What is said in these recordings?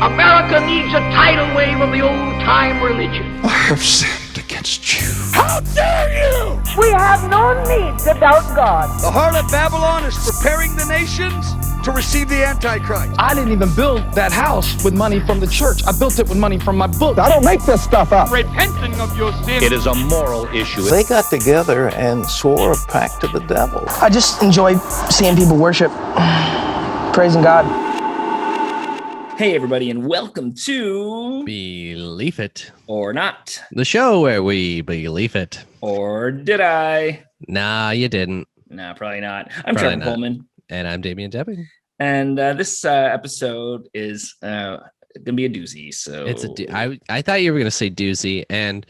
America needs a tidal wave of the old-time religion. I have sinned against you. How dare you! We have no need to doubt God. The harlot Babylon is preparing the nations to receive the Antichrist. I didn't even build that house with money from the church. I built it with money from my book. I don't make this stuff up. Repenting of your sin. It is a moral issue. They got together and swore a pact to the devil. I just enjoy seeing people worship, praising God. Hey, everybody, and welcome to Believe It or Not, the show where we believe it. Or did I? Nah, you didn't. Nah, probably not. I'm Trevor Poelman. And I'm Damien Doepping. And this episode is going to be a doozy. So it's I thought you were going to say doozy. And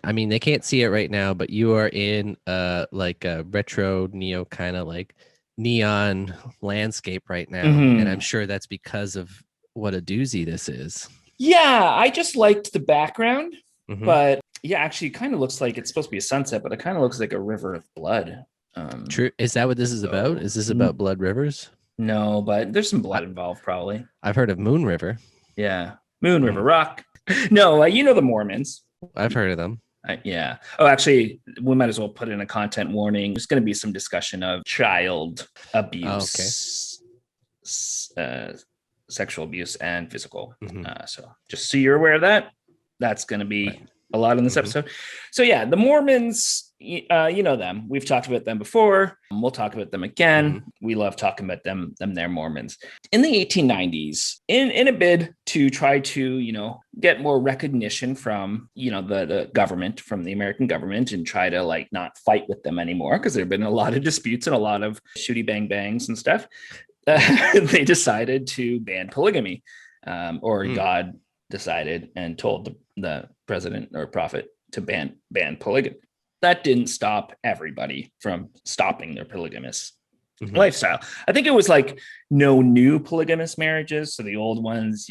I mean, they can't see it right now, but you are in like a retro neo kind of like neon landscape right now. Mm-hmm. And I'm sure that's because of what a doozy this is. Yeah, I just liked the background, Mm-hmm. yeah, actually it kind of looks like it's supposed to be a sunset, but it kind of looks like a river of blood. True. Is that what this is about? Is this about blood rivers? No, but there's some blood involved probably. I've heard of Moon River. Yeah. Moon River Rock. No, you know the Mormons. I've heard of them. Yeah. Oh, actually, we might as well put in a content warning. There's going to be some discussion of child abuse, sexual abuse, and physical. So just so you're aware of that, that's going to be a lot in this episode. So yeah, the Mormons, you know them. We've talked about them before. We'll talk about them again. We love talking about them. They're Mormons. In the 1890s, in a bid to try to, get more recognition from, the government, from the American government, and try to like not fight with them anymore, because there have been a lot of disputes and a lot of shooty bang bangs and stuff. They decided to ban polygamy, God decided and told the president or prophet to ban polygamy. That didn't stop everybody from stopping their polygamous lifestyle. I think it was like no new polygamous marriages. So the old ones,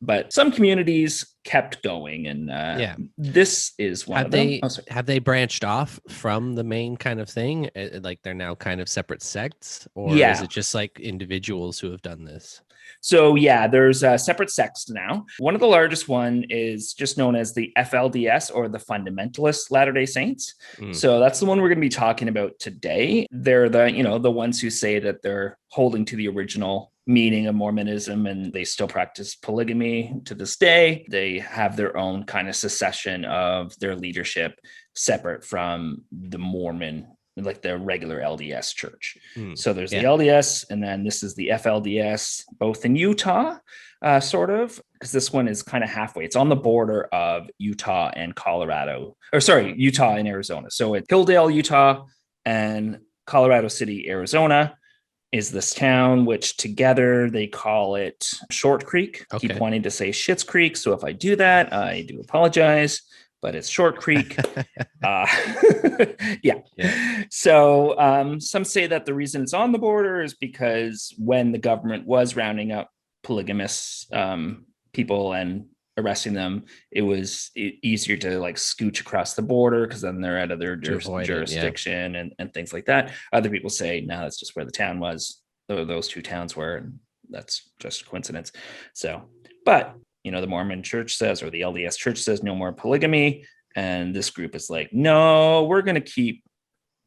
but some communities kept going. And this is one of them. Have they branched off from the main kind of thing? Like they're now kind of separate sects? Or is it just like individuals who have done this? So yeah, there's separate sects now. One of the largest one is just known as the FLDS, or the Fundamentalist Latter-day Saints. So that's the one we're going to be talking about today. They're the ones who say that they're holding to the original meaning of Mormonism, and they still practice polygamy to this day. They have their own kind of secession of their leadership, separate from the Mormon, like the regular LDS church. So there's the LDS, and then this is the FLDS, both in Utah, sort of, because this one is kind of halfway. It's on the border of Utah and Utah and Arizona. So it's Hilldale, Utah, and Colorado City, Arizona is this town, which together they call it Short Creek. I keep wanting to say Schitt's Creek, so if I do that, I do apologize. But it's Short Creek. So some say that the reason it's on the border is because when the government was rounding up polygamous people and arresting them, it was easier to like scooch across the border, because then they're out of their jurisdiction and things like that. Other people say, no, that's just where the town was. Those two towns were, and that's just a coincidence. So, but the Mormon church says, or the LDS church says, no more polygamy. And this group is like, no, we're going to keep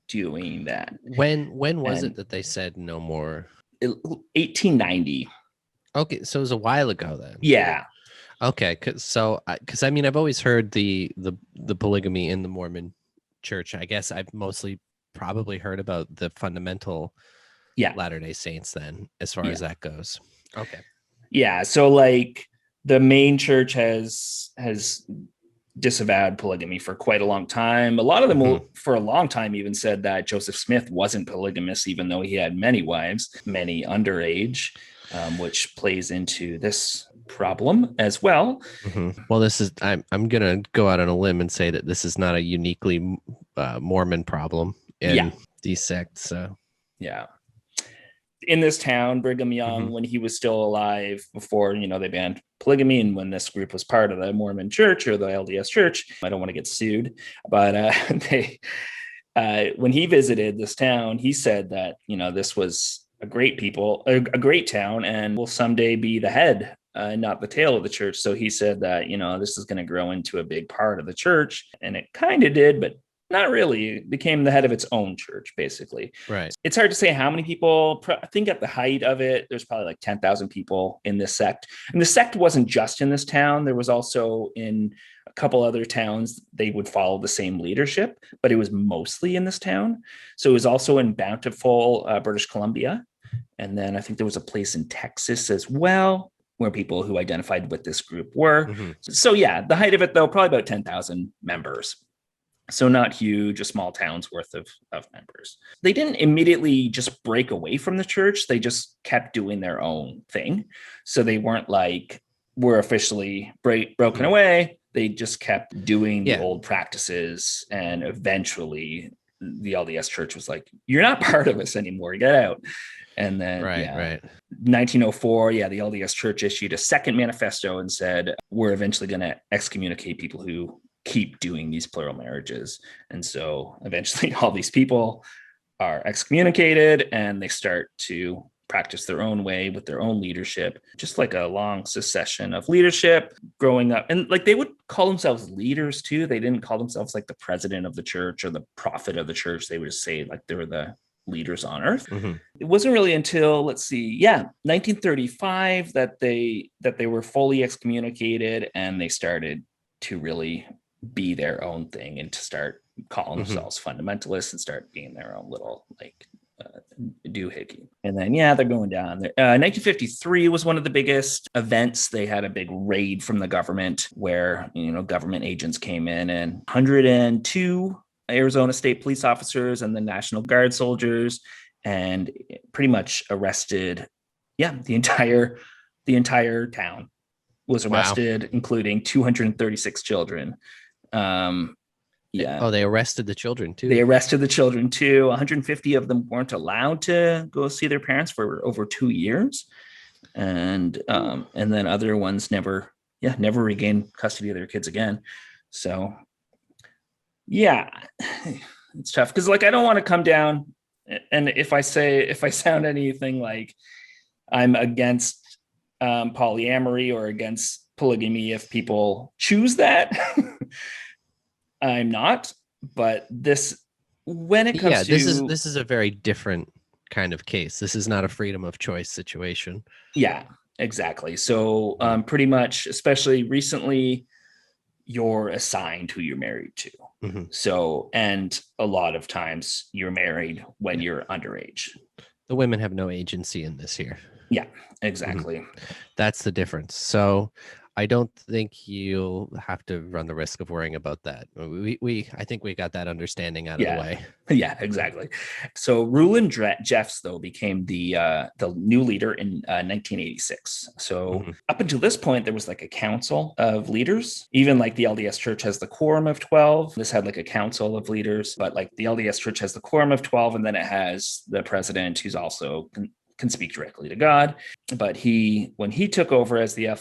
doing that. When was it that they said no more? 1890. Okay. So it was a while ago then. Yeah. Okay. Cause I mean, I've always heard the polygamy in the Mormon church. I guess I've mostly probably heard about the fundamental Latter-day Saints then, as far as that goes. Okay. Yeah. So like, the main church has disavowed polygamy for quite a long time. A lot of them for a long time even said that Joseph Smith wasn't polygamous, even though he had many wives, many underage, which plays into this problem as well. Well, this is I'm gonna go out on a limb and say that this is not a uniquely Mormon problem in these sects. So yeah. In this town, Brigham Young, when he was still alive, before, they banned polygamy, and when this group was part of the Mormon church or the LDS church, I don't want to get sued, but when he visited this town, he said that, this was a great town and will someday be the head not the tail of the church. So he said that, this is going to grow into a big part of the church. And it kind of did, but not really. It became the head of its own church, basically. Right. It's hard to say how many people. I think at the height of it, there's probably like 10,000 people in this sect. And the sect wasn't just in this town. There was also in a couple other towns, they would follow the same leadership, but it was mostly in this town. So it was also in Bountiful, British Columbia. And then I think there was a place in Texas as well, where people who identified with this group were. Mm-hmm. So yeah, the height of it though, probably about 10,000 members. So not huge, a small town's worth of members. They didn't immediately just break away from the church. They just kept doing their own thing. So they weren't like, we're officially broken away. They just kept doing the old practices. And eventually the LDS church was like, you're not part of us anymore. Get out. And then 1904, the LDS church issued a second manifesto and said, we're eventually going to excommunicate people who keep doing these plural marriages. And so eventually all these people are excommunicated and they start to practice their own way with their own leadership, just like a long succession of leadership growing up. And like they would call themselves leaders too. They didn't call themselves like the president of the church or the prophet of the church. They would just say like they were the leaders on earth. Mm-hmm. It wasn't really until 1935 that they were fully excommunicated and they started to really be their own thing and to start calling themselves fundamentalists and start being their own little doohickey. And then they're going down there. 1953 was one of the biggest events. They had a big raid from the government where government agents came in, and 102 Arizona State police officers and the National Guard soldiers, and pretty much arrested the entire town was arrested, including 236 children. They arrested the children too. They arrested the children too. 150 of them weren't allowed to go see their parents for over 2 years. And then other ones never regained custody of their kids again. So it's tough because I don't want to come down, and if I sound anything like I'm against polyamory or against polygamy, if people choose that, I'm not. But this is a very different kind of case. This is not a freedom of choice situation. Yeah, exactly. So pretty much, especially recently, you're assigned who you're married to. Mm-hmm. So, and a lot of times you're married when you're underage. The women have no agency in this here. Yeah, exactly. Mm-hmm. That's the difference. So I don't think you'll have to run the risk of worrying about that. I think we got that understanding out of the way. Yeah, exactly. So Rulon Jeffs, though, became the new leader in 1986. So up until this point, there was like a council of leaders. Even like the LDS Church has the quorum of 12. This had like a council of leaders, but like the LDS Church has the quorum of 12, and then it has the president who's also can speak directly to God. But when he took over as the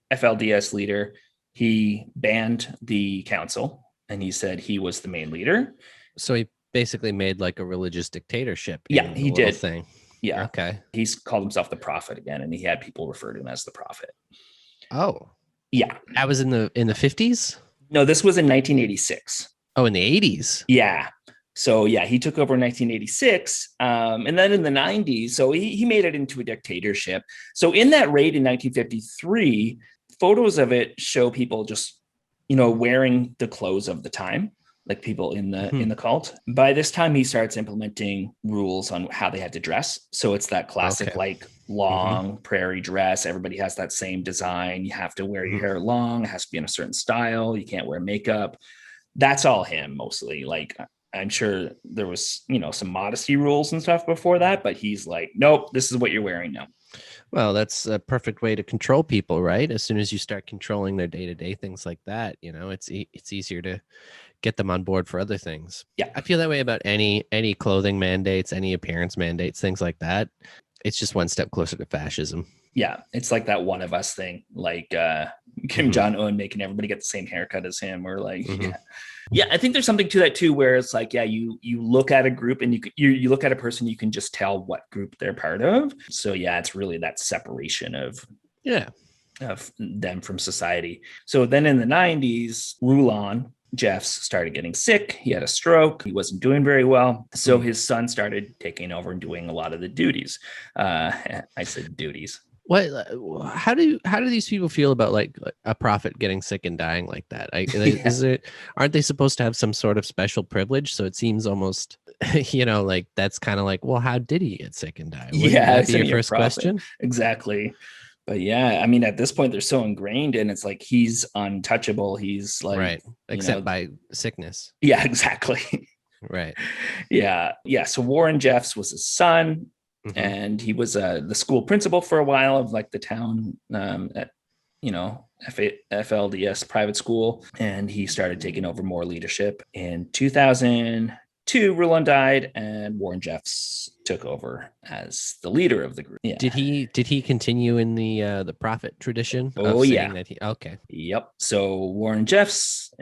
FLDS leader, he banned the council and he said he was the main leader. So he basically made like a religious dictatorship. Yeah, he did. Thing. Yeah. Okay. He's called himself the prophet again, and he had people refer to him as the prophet. Oh. Yeah. That was in the 50s? No, this was in 1986. Oh, in the 80s? Yeah. So he took over in 1986, and then in the 90s, so he made it into a dictatorship. So in that raid in 1953, photos of it show people just, wearing the clothes of the time, like people in the cult. By this time, he starts implementing rules on how they had to dress. So it's that classic, long prairie dress. Everybody has that same design. You have to wear your hair long. It has to be in a certain style. You can't wear makeup. That's all him mostly. Like, I'm sure there was, some modesty rules and stuff before that, but he's like, nope, this is what you're wearing now. Well, that's a perfect way to control people, right? As soon as you start controlling their day-to-day things like that, it's easier to get them on board for other things. Yeah. I feel that way about any clothing mandates, any appearance mandates, things like that. It's just one step closer to fascism. Yeah, it's like that One of Us thing, like Kim Jong-un making everybody get the same haircut as him, or like, yeah, I think there's something to that too, where it's like, you look at a group and you look at a person, you can just tell what group they're part of. So yeah, it's really that separation of them from society. So then in the 90s, Rulon Jeffs started getting sick. He had a stroke. He wasn't doing very well. So his son started taking over and doing a lot of the duties. I said duties. What? How do these people feel about like a prophet getting sick and dying like that? Aren't they supposed to have some sort of special privilege? So it seems almost, like that's kind of like, well, how did he get sick and die? Wouldn't that be your first question? Exactly. But yeah, I mean, at this point, they're so ingrained, and it's like he's untouchable. He's like, right, except by sickness. Yeah, exactly. Right. Yeah. So Warren Jeffs was his son, and he was the school principal for a while of like the town at FLDS private school, and he started taking over more leadership in 2002. Rulon died, and Warren Jeffs took over as the leader of the group. Yeah. Did he continue in the prophet tradition? Oh yeah. Okay. Yep. So Warren Jeffs,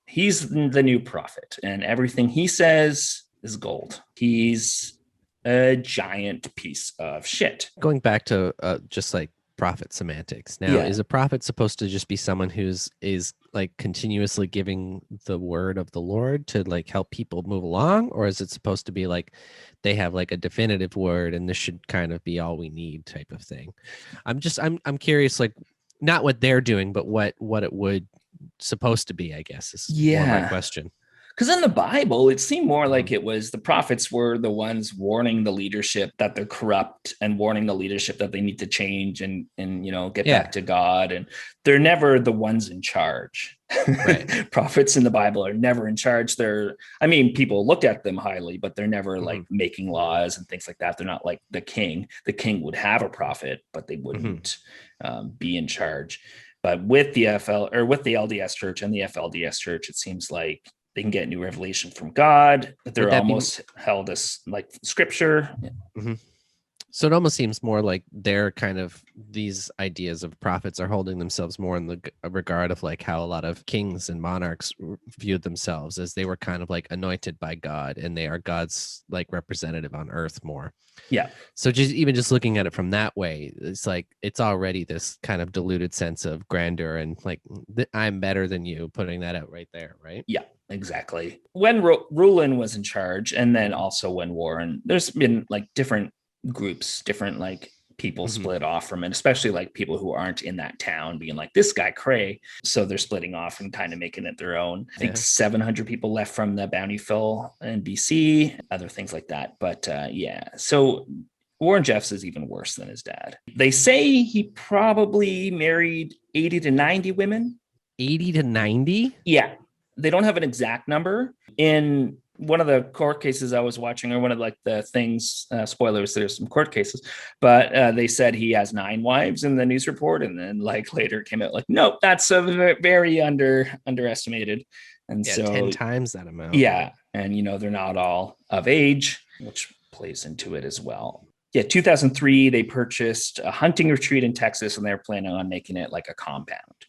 he's the new prophet, and everything he says is gold. He's a giant piece of shit. Going back to just like prophet semantics. Now, is a prophet supposed to just be someone is like continuously giving the word of the Lord to like help people move along, or is it supposed to be like they have like a definitive word and this should kind of be all we need type of thing? I'm curious, like not what they're doing, but what it would supposed to be, I guess, is more my question. Because in the Bible, it seemed more like it was the prophets were the ones warning the leadership that they're corrupt and warning the leadership that they need to change and get back to God. And they're never the ones in charge. Right. Prophets in the Bible are never in charge. People look at them highly, but they're never like making laws and things like that. They're not like the king. The king would have a prophet, but they wouldn't be in charge. But with the LDS Church and the FLDS Church, it seems like they can get new revelation from God. They're almost held as like scripture. Mm-hmm. So it almost seems more like they're kind of, these ideas of prophets are holding themselves more in the regard of like how a lot of kings and monarchs viewed themselves, as they were kind of like anointed by God and they are God's like representative on earth more. Yeah. So just looking at it from that way, it's like it's already this kind of diluted sense of grandeur and like I'm better than you, putting that out right there, right? Yeah, exactly. When Rulon was in charge, and then also when Warren, there's been like different groups, different like people split off from it, especially like people who aren't in that town being like, this guy cray. So they're splitting off and kind of making it their own. I think 700 people left from the Bountyful in BC, other things like that. But so Warren Jeffs is even worse than his dad. They say he probably married 80 to 90 women. 80 to 90? Yeah. They don't have an exact number. In one of the court cases I was watching, or one of like the things, spoilers, there's some court cases, but they said he has 9 wives in the news report. And then like later it came out like, nope, that's very underestimated. And so 10 times that amount. Yeah. And, they're not all of age, which plays into it as well. Yeah. 2003, they purchased a hunting retreat in Texas, and they're planning on making it like a compound,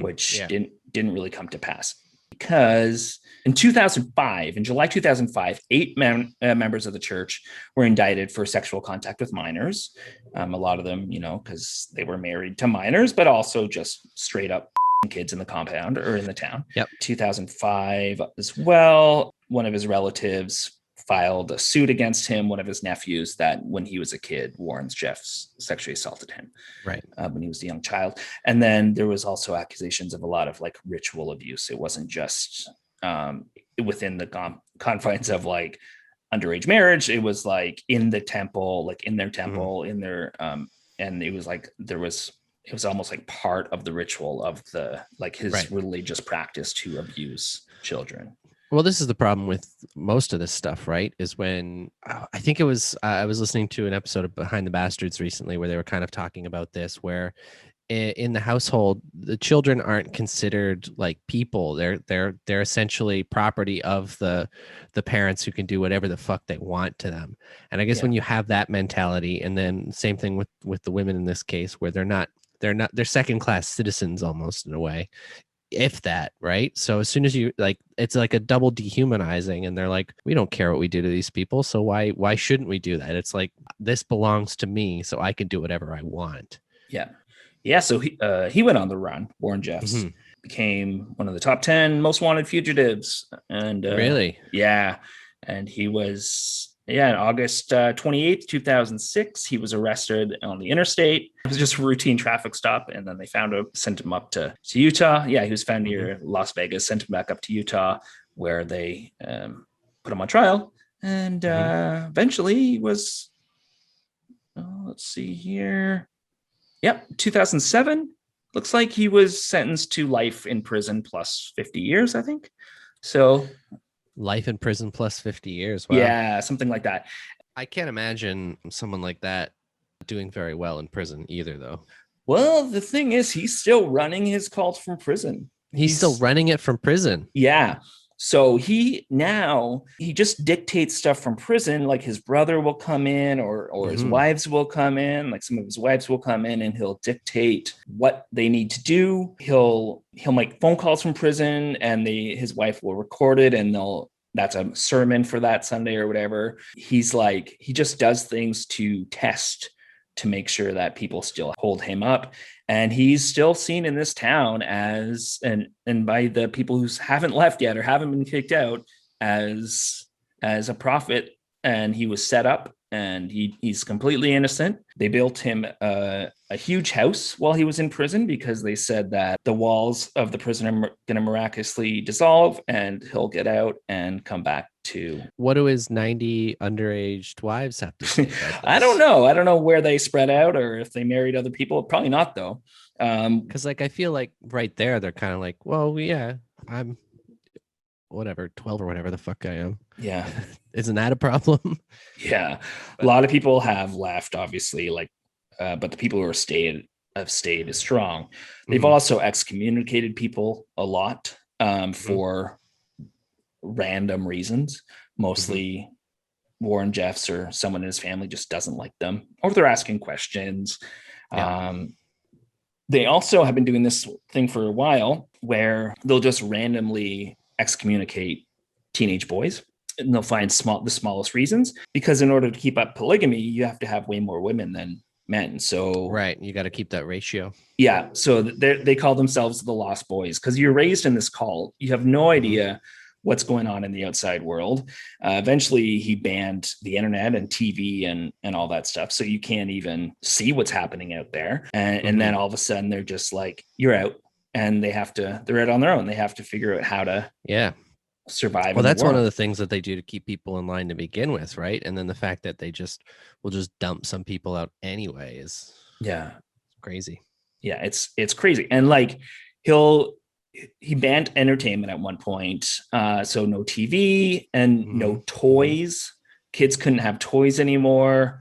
which didn't really come to pass. Because in July 2005, 8 members of the church were indicted for sexual contact with minors. A lot of them, because they were married to minors, but also just straight up kids in the compound or in the town. Yep. 2005 as well, one of his relatives filed a suit against him, one of his nephews, that when he was a kid, Warren Jeffs sexually assaulted him, right, when he was a young child. And then there was also accusations of a lot of like ritual abuse. It wasn't just within the confines of like underage marriage. It was like in the temple, like in their temple, in their and it was like it was almost like part of the ritual of the like his religious practice to abuse children. Well, this is the problem with most of this stuff, right? Is when I think it was I was listening to an episode of Behind the Bastards recently where they were kind of talking about this, where in the household, the children aren't considered like people. They're essentially property of the parents who can do whatever the fuck they want to them. And I guess when you have that mentality, and then same thing with the women in this case, where they're second class citizens almost in a way, if that, right? So as soon as you like, it's like a double dehumanizing, and they're like, we don't care what we do to these people, so why shouldn't we do that? It's like, this belongs to me, so I can do whatever I want. Yeah, so he went on the run. Rulon Jeffs became one of the top 10 most wanted fugitives. And really? Yeah. And he was, on August 28th, 2006, he was arrested on the interstate. It was just a routine traffic stop. And then they sent him up to Utah. Yeah, he was found near Las Vegas, sent him back up to Utah, where they put him on trial. And eventually he was, let's see here. Yep, 2007. Looks like he was sentenced to life in prison plus 50 years, I think. So life in prison plus 50 years. Wow. Yeah, something like that. I can't imagine someone like that doing very well in prison either, though. Well, the thing is, he's still running his cult from prison. He's still running it from prison. Yeah. So he just dictates stuff from prison. Like his brother will come in or his wives will come in. Like some of his wives will come in and he'll dictate what they need to do. He'll make phone calls from prison and his wife will record it and that's a sermon for that Sunday or whatever. He just does things to test to make sure that people still hold him up. And he's still seen in this town as, and by the people who haven't left yet or haven't been kicked out, as a prophet. And he was set up and he's completely innocent. They built him a huge house while he was in prison because they said that the walls of the prison are going to miraculously dissolve and he'll get out and come back to. What do his 90 underage wives have to say about this? I don't know where they spread out or if they married other people. Probably not, though. Because I feel like right there, they're kind of like, well, yeah, I'm whatever, 12 or whatever the fuck I am. Yeah. Isn't that a problem? Yeah. A lot of people have left, obviously, but the people who have stayed is strong. They've also excommunicated people a lot for random reasons. Mostly Rulon Jeffs or someone in his family just doesn't like them, or they're asking questions. Yeah. They also have been doing this thing for a while where they'll just randomly excommunicate teenage boys, and they'll find the smallest reasons, because in order to keep up polygamy, you have to have way more women than men. So right, you got to keep that ratio. Yeah, so they call themselves the Lost Boys because you're raised in this cult. You have no idea what's going on in the outside world. Eventually, he banned the internet and TV and all that stuff, so you can't even see what's happening out there. And then all of a sudden, they're just like, "You're out." And they're out on their own. They have to figure out how to survive. Well, that's one of the things that they do to keep people in line to begin with, right? And then the fact that they will just dump some people out anyway is crazy. Yeah, it's crazy. And like he banned entertainment at one point, so no TV and no toys. Kids couldn't have toys anymore.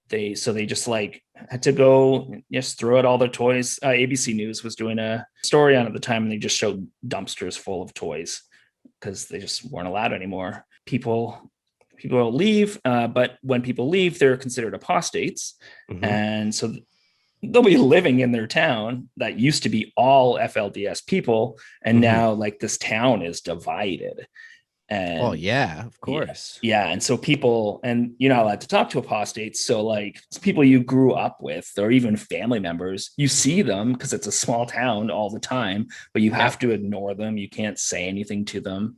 They just had to go throw out all their toys. ABC News was doing a story on it at the time, and they just showed dumpsters full of toys because they just weren't allowed anymore. People will leave, but when people leave, they're considered apostates, and so they'll be living in their town that used to be all FLDS people, and now this town is divided. And of course. Yeah. And so and you're not allowed to talk to apostates. So people you grew up with, or even family members, you see them because it's a small town all the time, but you have to ignore them. You can't say anything to them.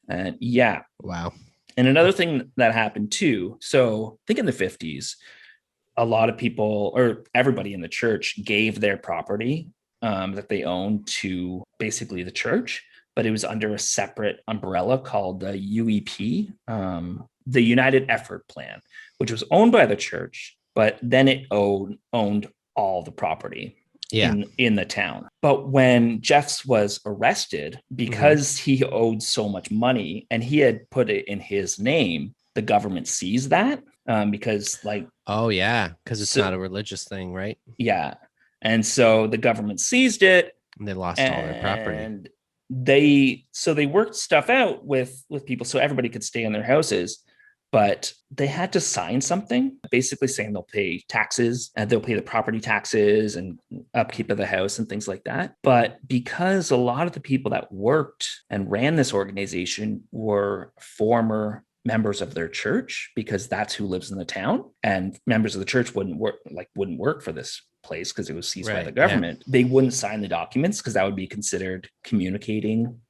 And wow. And another thing that happened too, so I think in the 50s, a lot of people, or everybody in the church, gave their property that they owned to basically the church, but it was under a separate umbrella called the UEP, the United Effort Plan, which was owned by the church, but then it owned all the property. In the town. But when Jeffs was arrested, because he owed so much money and he had put it in his name, the government seized that because because it's not a religious thing, right? Yeah. And so the government seized it. And they lost all their property. And they worked stuff out with people so everybody could stay in their houses. but they had to sign something basically saying they'll pay taxes and they'll pay the property taxes and upkeep of the house and things like that. But because a lot of the people that worked and ran this organization were former members of their church, because that's who lives in the town, and members of the church wouldn't work for this place because it was seized by the government. Yeah. They wouldn't sign the documents because that would be considered communicating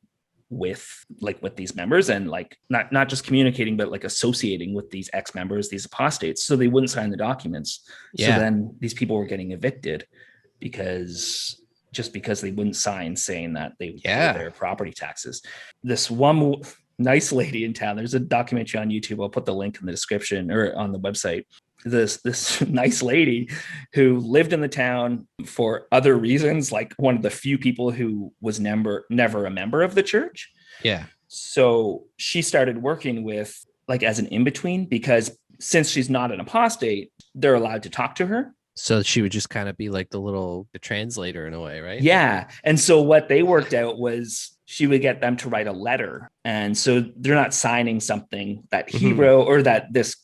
with these members, and like not just communicating, but like associating with these ex-members, these apostates. So they wouldn't sign the documents. Yeah. So then these people were getting evicted because they wouldn't sign saying that they pay their property taxes. This one nice lady in town, there's a documentary on YouTube. I'll put the link in the description or on the website. This nice lady who lived in the town for other reasons, like one of the few people who was never a member of the church. Yeah. So she started working with like as an in-between, because since she's not an apostate, they're allowed to talk to her. So she would just kind of be like the translator in a way, right? Yeah. And so what they worked out was she would get them to write a letter. And so they're not signing something that he wrote or that this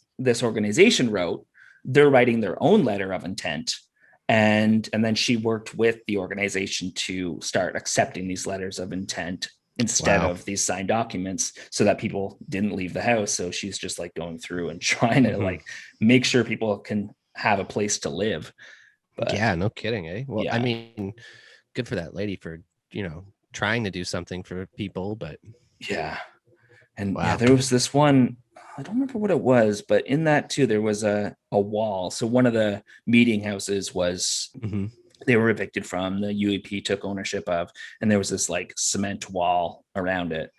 organization wrote. They're writing their own letter of intent. And then she worked with the organization to start accepting these letters of intent instead of these signed documents, so that people didn't leave the house. So she's just like going through and trying to like make sure people can have a place to live. But, yeah, no kidding, eh? Well, I mean, good for that lady for, trying to do something for people, but yeah. And there was this one, I don't remember what it was, but in that too, there was a wall. So one of the meeting houses was, they were evicted from, the UAP took ownership of, and there was this like cement wall around it,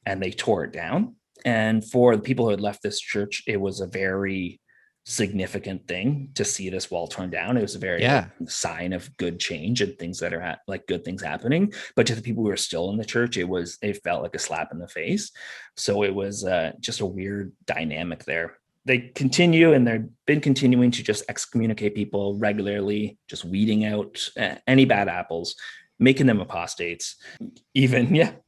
and they tore it down. And for the people who had left this church, it was a very significant thing to see this wall torn down. It was a very sign of good change and things that are good things happening. But to the people who are still in the church, it felt like a slap in the face. So it was just a weird dynamic there. They continue, and they've been continuing to just excommunicate people regularly, just weeding out any bad apples, making them apostates.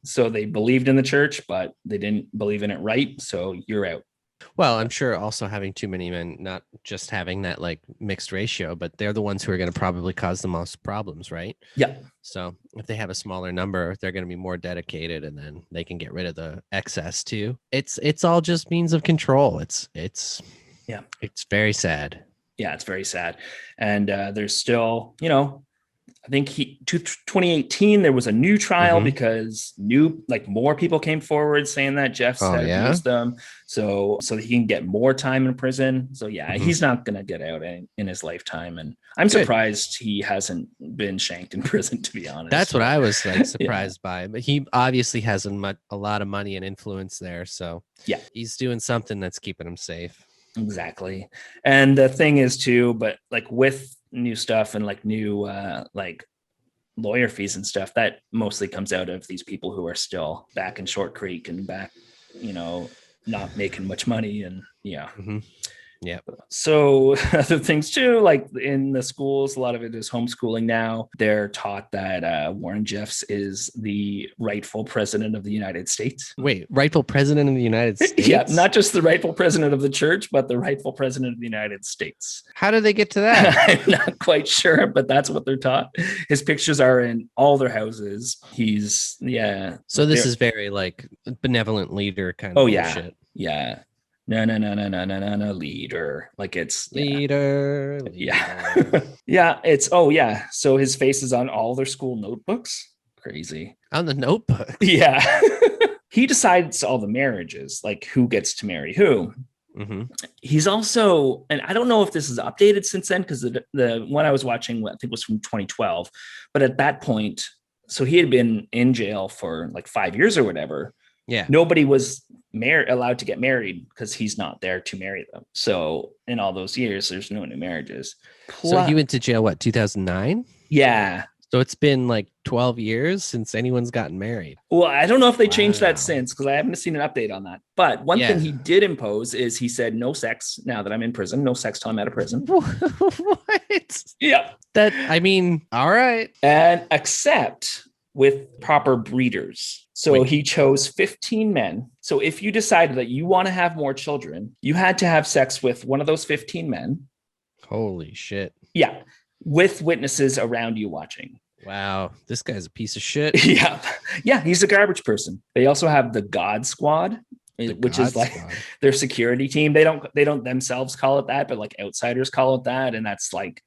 So they believed in the church, but they didn't believe in it right. So you're out. Well, I'm sure also having too many men, not just having that like mixed ratio, but they're the ones who are going to probably cause the most problems, right? Yeah. So if they have a smaller number, they're going to be more dedicated, and then they can get rid of the excess too. It's all just means of control. It's very sad. Yeah, it's very sad. And there's still, I think 2018, there was a new trial because more people came forward saying that Jeffs had abused them. So he can get more time in prison. So he's not going to get out in his lifetime. And I'm surprised he hasn't been shanked in prison, to be honest. That's what I was like surprised by. But he obviously has a lot of money and influence there. So he's doing something that's keeping him safe. Exactly. And the thing is too, but like with new stuff and like new like lawyer fees and stuff, that mostly comes out of these people who are still back in Short Creek and back, not making much money. And yeah. So other things too, like in the schools, a lot of it is homeschooling now. They're taught that Rulon Jeffs is the rightful president of the United States. Wait, rightful president of the United States? Yeah, not just the rightful president of the church, but the rightful president of the United States. How did they get to that? I'm not quite sure, but that's what they're taught. His pictures are in all their houses. So this is very like benevolent leader kind of bullshit. Yeah. No, leader. Like it's leader. Yeah. It's so his face is on all their school notebooks. Crazy. On the notebook. Yeah. He decides all the marriages, like who gets to marry who. He's also, and I don't know if this is updated since then, because the one I was watching, I think was from 2012, but at that point, so he had been in jail for like 5 years or whatever. Yeah. Nobody was allowed to get married because he's not there to marry them. So in all those years, there's no new marriages. So he went to jail, 2009? Yeah. So it's been like 12 years since anyone's gotten married. Well, I don't know if they changed that since, because I haven't seen an update on that. But one thing he did impose is he said no sex now that I'm in prison, no sex till I'm out of prison. What? Yeah. All right. And except with proper breeders. So Wait. he chose 15 men. So if you decided that you want to have more children, you had to have sex with one of those 15 men. Holy shit. Yeah. With witnesses around you watching. Wow. This guy's a piece of shit. Yeah. Yeah. He's a garbage person. They also have the God Squad, which is like their security team. They don't themselves call it that, but like outsiders call it that. And that's like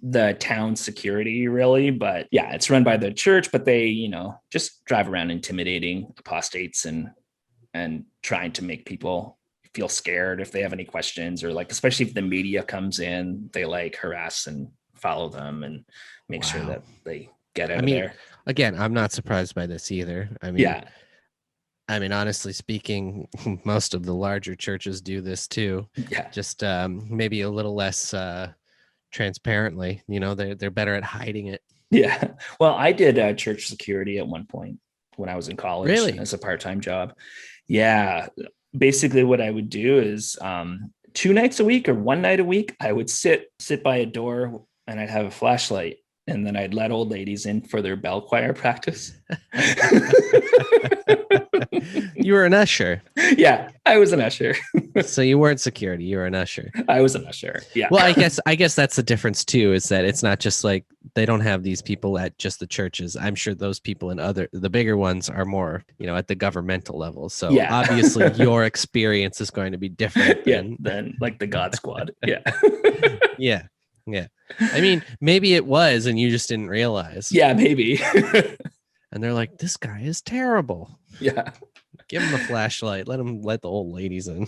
the town security, really. But yeah, it's run by the church, but they, just drive around intimidating apostates and trying to make people feel scared if they have any questions, or like, especially if the media comes in, they like harass and follow them and make sure that they get out of there. Again, I'm not surprised by this either. I mean, honestly speaking, most of the larger churches do this too. Yeah. Just maybe a little less transparently. They're better at hiding it. Yeah. Well, I did church security at one point when I was in college. Really? As a part-time job. Yeah. Basically what I would do is 2 nights a week or 1 night a week, I would sit by a door and I'd have a flashlight, and then I'd let old ladies in for their bell choir practice. You were an usher. Yeah, I was an usher. So you weren't security, you were an usher. I was an usher. Yeah. Well, I guess that's the difference too, is that it's not just like they don't have these people at just the churches. I'm sure those people in the bigger ones are more, at the governmental level. So obviously your experience is going to be different than like the God Squad. Yeah. Yeah. I mean, maybe it was and you just didn't realize. Yeah, maybe. And they're like, this guy is terrible. Yeah. Give him a flashlight. Let the old ladies in.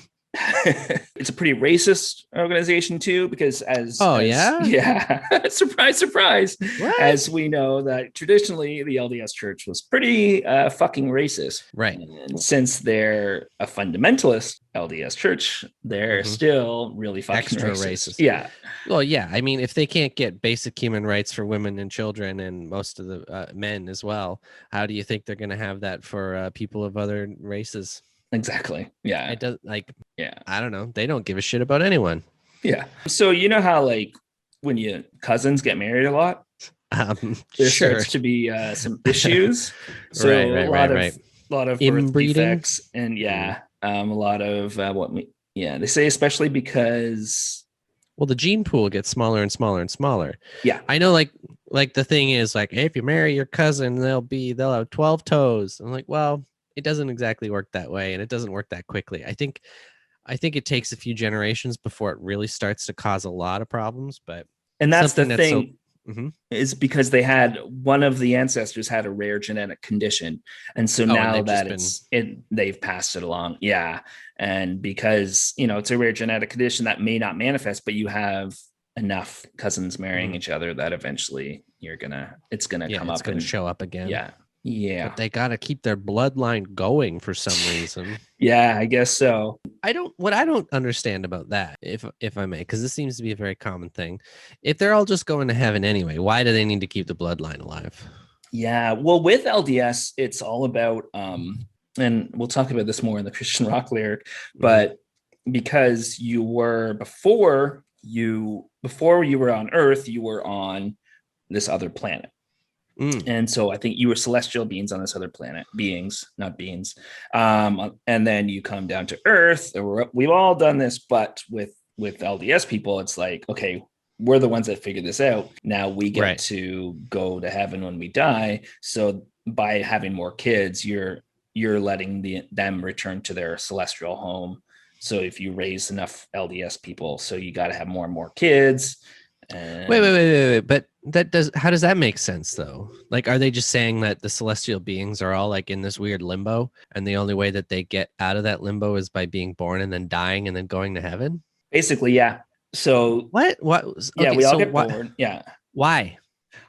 It's a pretty racist organization too, because surprise, what? As we know that traditionally the LDS Church was pretty fucking racist, right? And since they're a fundamentalist LDS Church, they're still really fucking extra racist. Yeah. Well, yeah. I mean, if they can't get basic human rights for women and children and most of the men as well, how do you think they're going to have that for people of other races? Exactly. Yeah. It does I don't know. They don't give a shit about anyone. Yeah. So you know how like when your cousins get married a lot, there starts to be some issues. So a lot of birth defects and a lot of they say especially because the gene pool gets smaller and smaller and smaller. Yeah. I know like the thing is like, hey, if you marry your cousin, they'll have 12 toes. I'm like, well, it doesn't exactly work that way, and it doesn't work that quickly. I think it takes a few generations before it really starts to cause a lot of problems. And that's the thing is because they had one of the ancestors had a rare genetic condition, and so now that they've passed it along. Yeah, and because it's a rare genetic condition that may not manifest, but you have enough cousins marrying each other that eventually it's gonna come up. It's gonna show up again. Yeah. Yeah. But they got to keep their bloodline going for some reason. Yeah, I guess so. What I don't understand about that, if I may, because this seems to be a very common thing. If they're all just going to heaven anyway, why do they need to keep the bloodline alive? Yeah. Well, with LDS, it's all about, and we'll talk about this more in the Christian rock lyric, but because you were before you were on Earth, you were on this other planet. And so I think you were celestial beings on this other planet, not beings. And then you come down to Earth. We've all done this, but with LDS people, it's like, okay, we're the ones that figured this out. Now we get to go to heaven when we die. So by having more kids, you're letting them return to their celestial home. So if you raise enough LDS people, so you got to have more and more kids. Wait. But how does that make sense though? Like, are they just saying that the celestial beings are all like in this weird limbo, and the only way that they get out of that limbo is by being born and then dying and then going to heaven? Basically, yeah. So what? Yeah, we all get born. Yeah. Why?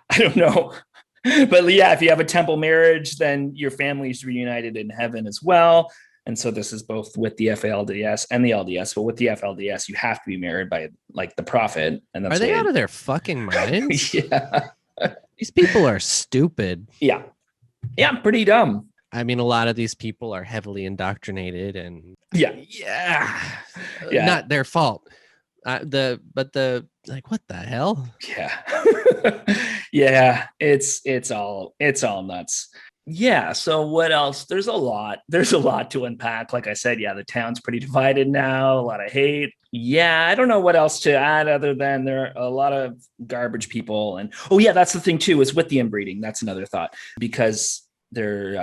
I don't know. But yeah, if you have a temple marriage, then your family's reunited in heaven as well. And so this is both with the FLDS and the LDS. But with the FLDS, you have to be married by like the prophet. And that's are they out of their fucking minds? Yeah. These people are stupid. Yeah. Yeah, pretty dumb. I mean, a lot of these people are heavily indoctrinated and yeah. Not their fault. What the hell? Yeah. Yeah, it's all nuts. Yeah, so what else? There's a lot to unpack. Like I said, yeah, the town's pretty divided now, a lot of hate. Yeah, I don't know what else to add other than there are a lot of garbage people. And oh yeah, that's the thing too, is with the inbreeding. That's another thought, because there's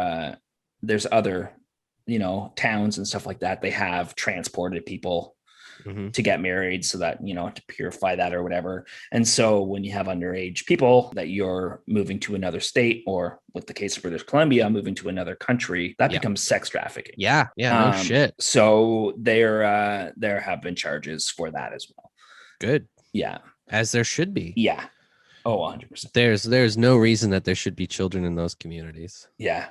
other, towns and stuff like that. They have transported people to get married so that, to purify that or whatever. And so when you have underage people that you're moving to another state, or with the case of British Columbia, moving to another country, that becomes sex trafficking. Yeah. No shit. So there have been charges for that as well. Good. Yeah. As there should be. Yeah. Oh, 100%. There's no reason that there should be children in those communities. Yeah.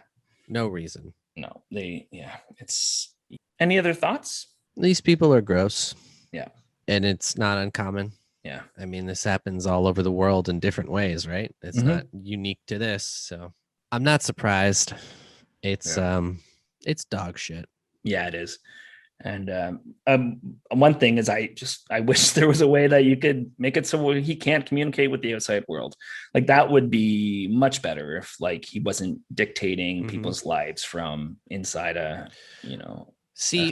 No reason. No, it's any other thoughts? These people are gross. Yeah. And it's not uncommon. Yeah. I mean, this happens all over the world in different ways, right? It's not unique to this. So I'm not surprised. It's dog shit. Yeah, it is. And one thing is I wish there was a way that you could make it so he can't communicate with the outside world. Like, that would be much better if, like, he wasn't dictating people's lives from inside a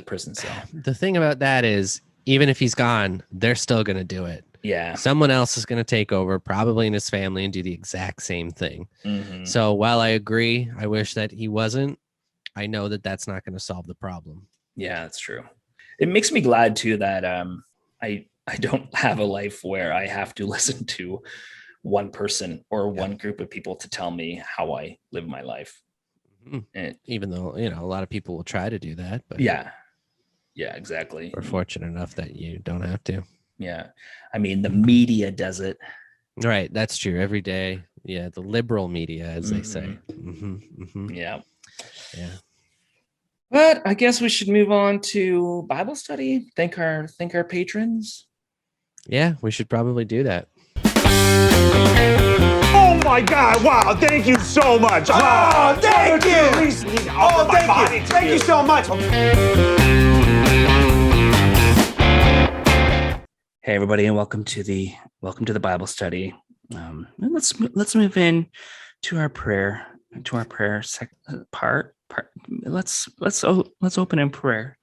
prison cell. The thing about that is, even if he's gone, they're still going to do it. Yeah. Someone else is going to take over, probably in his family, and do the exact same thing. So while I agree, I wish that he wasn't, I know that that's not going to solve the problem. Yeah, that's true. It makes me glad too that I don't have a life where I have to listen to one person or one group of people to tell me how I live my life. And, even though, a lot of people will try to do that, but yeah, exactly. We're fortunate enough that you don't have to. Yeah. I mean, the media does it. Right. That's true. Every day. Yeah. The liberal media, as they say. Yeah. Yeah. But I guess we should move on to Bible study. Thank our patrons. Yeah, we should probably do that. Oh my God! Wow! Thank you so much. Wow. Oh, thank you. Oh, thank you. Thank you so much. Hey everybody, and welcome to the Bible study. Let's move in to our prayer part. Let's open in prayer.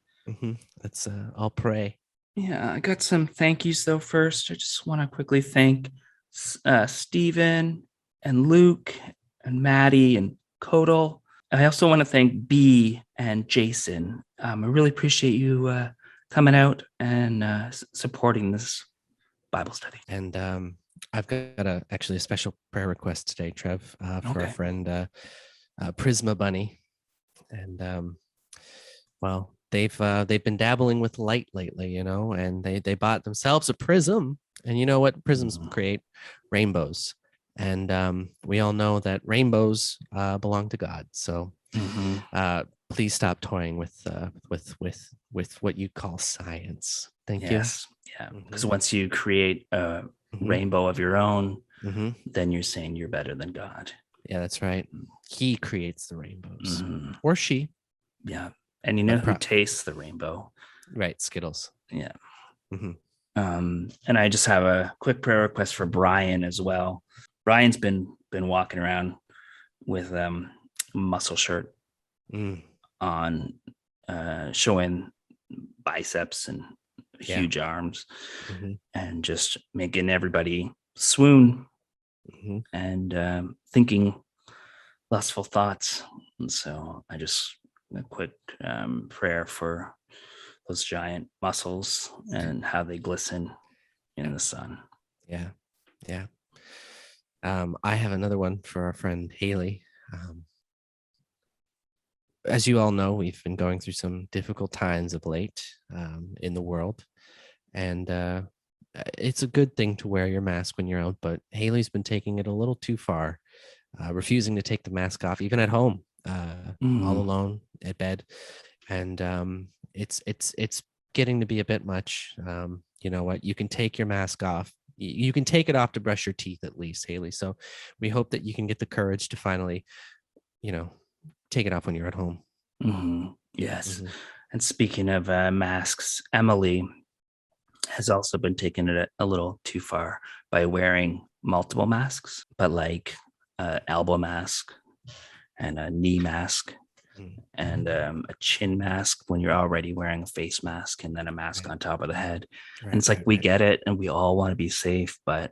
Let's all pray. Yeah, I got some thank yous though. First, I just want to quickly thank Stephen and Luke and Maddie and Kodal. I also want to thank B and Jason. I really appreciate you coming out and supporting this Bible study. And I've got actually a special prayer request today, Trev, for a friend, Prisma Bunny. And well, they've been dabbling with light lately, and they bought themselves a prism. And you know what prisms create? Rainbows. And we all know that rainbows belong to God. So please stop toying with what you call science. Thank you. Yeah, because once you create a rainbow of your own, then you're saying you're better than God. Yeah, that's right. He creates the rainbows, or she. Yeah, and you know who tastes the rainbow? Right, Skittles. Yeah. And I just have a quick prayer request for Brian as well. Brian's been walking around with muscle shirt on, showing biceps and huge arms, and just making everybody swoon and thinking lustful thoughts. And so I just a quick prayer for those giant muscles and how they glisten in the sun. Yeah. I have another one for our friend Haley. As you all know, we've been going through some difficult times of late in the world. And it's a good thing to wear your mask when you're out, but Haley's been taking it a little too far, refusing to take the mask off, even at home, all alone at bed. And it's getting to be a bit much. You know what? You can take your mask off. You can take it off to brush your teeth at least, Haley. So we hope that you can get the courage to finally, take it off when you're at home. Yes. And speaking of masks, Emily has also been taken it a little too far by wearing multiple masks, but like elbow mask and a knee mask and a chin mask when you're already wearing a face mask and then a mask on top of the head. And it's like, we get it and we all want to be safe, but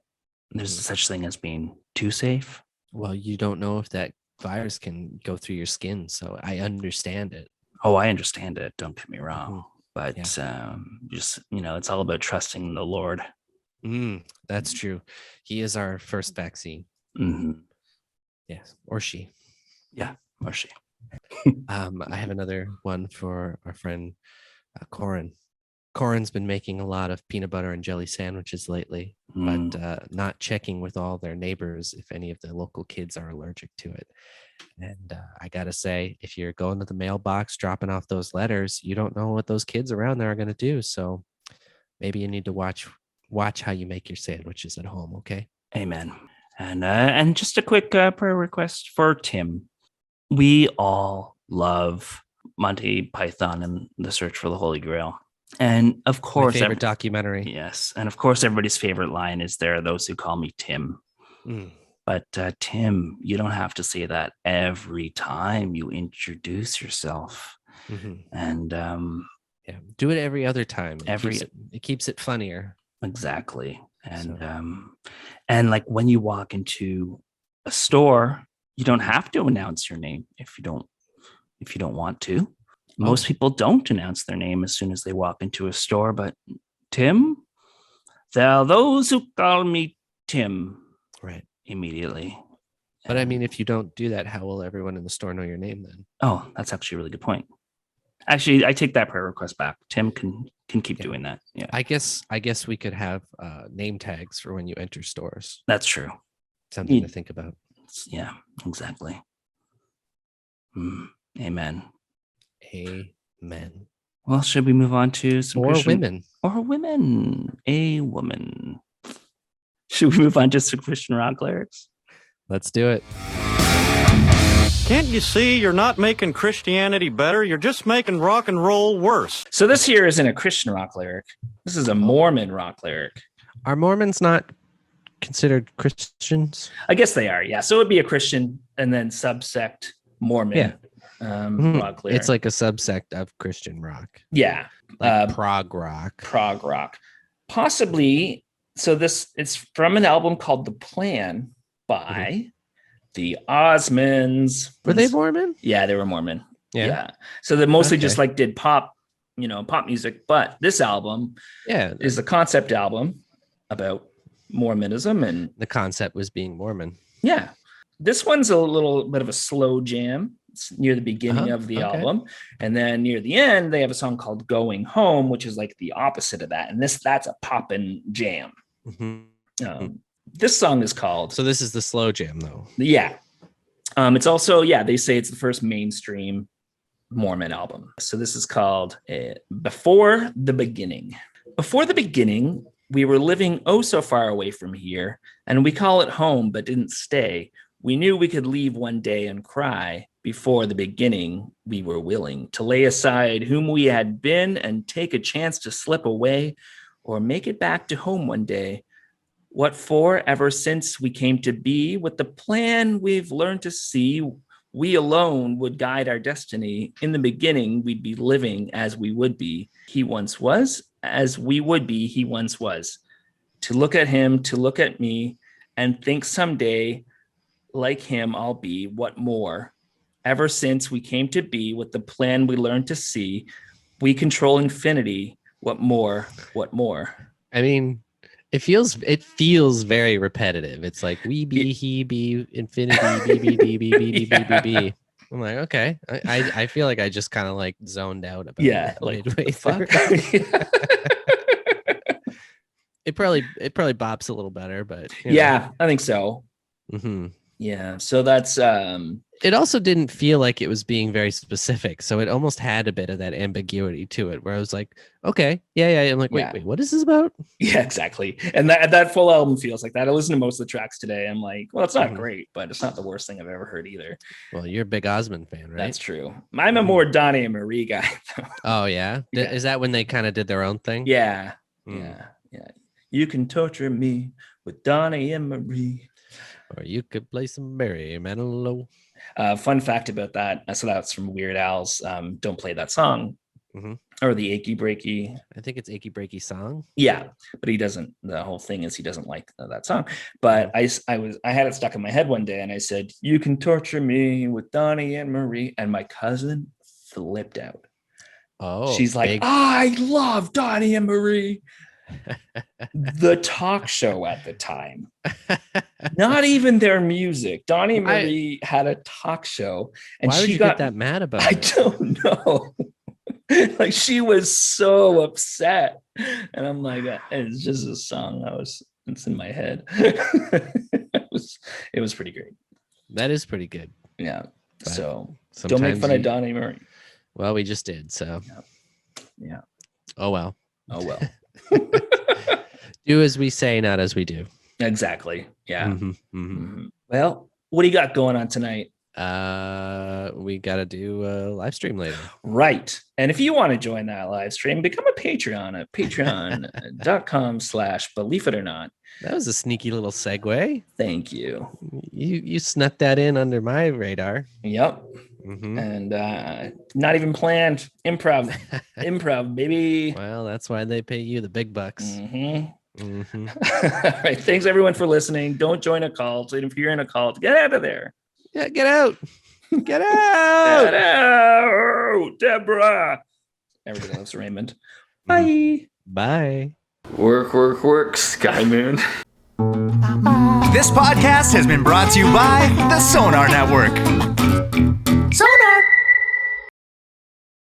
there's such thing as being too safe. Well, you don't know if that virus can go through your skin, so I understand it. Oh, I understand it. Don't get me wrong. But just, it's all about trusting the Lord. That's true. He is our first vaccine. Yes, or she. Yeah, or she. I have another one for our friend Corin. Corin's been making a lot of peanut butter and jelly sandwiches lately, but not checking with all their neighbors if any of the local kids are allergic to it. And I gotta say, if you're going to the mailbox, dropping off those letters, you don't know what those kids around there are going to do. So maybe you need to watch how you make your sandwiches at home. Okay. Amen. And just a quick prayer request for Tim. We all love Monty Python and the Search for the Holy Grail. And of course, my favorite documentary. Yes. And of course, everybody's favorite line is, there are those who call me Tim. But Tim, you don't have to say that every time you introduce yourself. And do it every other time. It keeps it funnier. Exactly. And like when you walk into a store, you don't have to announce your name if you don't want to. Most people don't announce their name as soon as they walk into a store, but Tim, there are those who call me Tim. Right. Immediately. But I mean, if you don't do that, how will everyone in the store know your name then? Oh, that's actually a really good point. Actually, I take that prayer request back. Tim can keep doing that. Yeah. I guess we could have name tags for when you enter stores. That's true. Something to think about. Yeah, exactly. Amen. Amen. Well, should we move on to some women? Or women. A woman. Should we move on to some Christian rock lyrics? Let's do it. Can't you see you're not making Christianity better? You're just making rock and roll worse. So this here isn't a Christian rock lyric. This is a Mormon rock lyric. Are Mormons not considered Christians? I guess they are, yeah. So it would be a Christian and then subsect Mormon rock lyric. It's like a subsect of Christian rock. Yeah. Like prog rock. Prog rock. Possibly. So it's from an album called The Plan by the Osmonds. Were they Mormon? Yeah, they were Mormon. Yeah. So they mostly just like did pop music. But this album is a concept album about Mormonism, and the concept was being Mormon. Yeah. This one's a little bit of a slow jam. It's near the beginning of the album. And then near the end, they have a song called Going Home, which is like the opposite of that. And that's a poppin' jam. This song is called. So this is the slow jam, though. Yeah. It's also, they say it's the first mainstream Mormon album. So this is called Before the Beginning. Before the beginning, we were living oh so far away from here, and we call it home but didn't stay. We knew we could leave one day and cry. Before the beginning, we were willing to lay aside whom we had been and take a chance to slip away or make it back to home one day. What for? Ever since we came to be, with the plan we've learned to see, we alone would guide our destiny. In the beginning, we'd be living as we would be. He once was, as we would be, he once was. To look at him, to look at me, and think someday, like him, I'll be. What more? Ever since we came to be, with the plan we learned to see, we control infinity. What more? What more? I mean, it feels very repetitive. It's like we be, he be, infinity, b b b b b b b b. I'm like, okay. I feel like I just kind of like zoned out about like midway through. It probably bops a little better, but I think so. Mm-hmm. Yeah, so that's it also didn't feel like it was being very specific, so it almost had a bit of that ambiguity to it, where I was like, okay, yeah. I'm like, wait, what is this about? Yeah, exactly. And that full album feels like that. I listened to most of the tracks today. I'm like, well, it's not great, but it's not the worst thing I've ever heard either. Well, you're a big Osmond fan, right? That's true. I'm a more Donnie and Marie guy, though. Oh yeah? Is that when they kind of did their own thing? Yeah. Yeah. You can torture me with Donnie and Marie. Or you could play some Barry Manilow. Fun fact about that. So that's from Weird Al's Don't Play That Song. Or the Achy Breaky. I think it's Achy Breaky Song. Yeah, but he doesn't. The whole thing is he doesn't like that song. But I had it stuck in my head one day, and I said, "You can torture me with Donnie and Marie," and my cousin flipped out. Oh, she's like, "I love Donnie and Marie." The talk show at the time, not even their music. Donnie and Marie had a talk show, and why would you get that mad about I it? don't know. Like she was so upset, and I'm like, it's just a song. It's in my head. It was pretty great. That is pretty good. Yeah. But so don't make fun of Donnie Murray. Well, we just did. So yeah. Oh well. Do as we say, not as we do. Exactly. Yeah. Well, what do you got going on tonight? We got to do a live stream later. Right. And if you want to join that live stream, become a Patreon at patreon.com/beliefeitornot. That was a sneaky little segue. Thank you. You snuck that in under my radar. Yep. And not even planned. Improv, baby. Well, that's why they pay you the big bucks. All right. Thanks everyone for listening. Don't join a cult. And if you're in a cult, get out of there. Yeah, get out. Get out. Get out, Deborah. Everybody loves Raymond. Bye. Bye. Work, Sky Moon. This podcast has been brought to you by the Sonar Network. Sonar!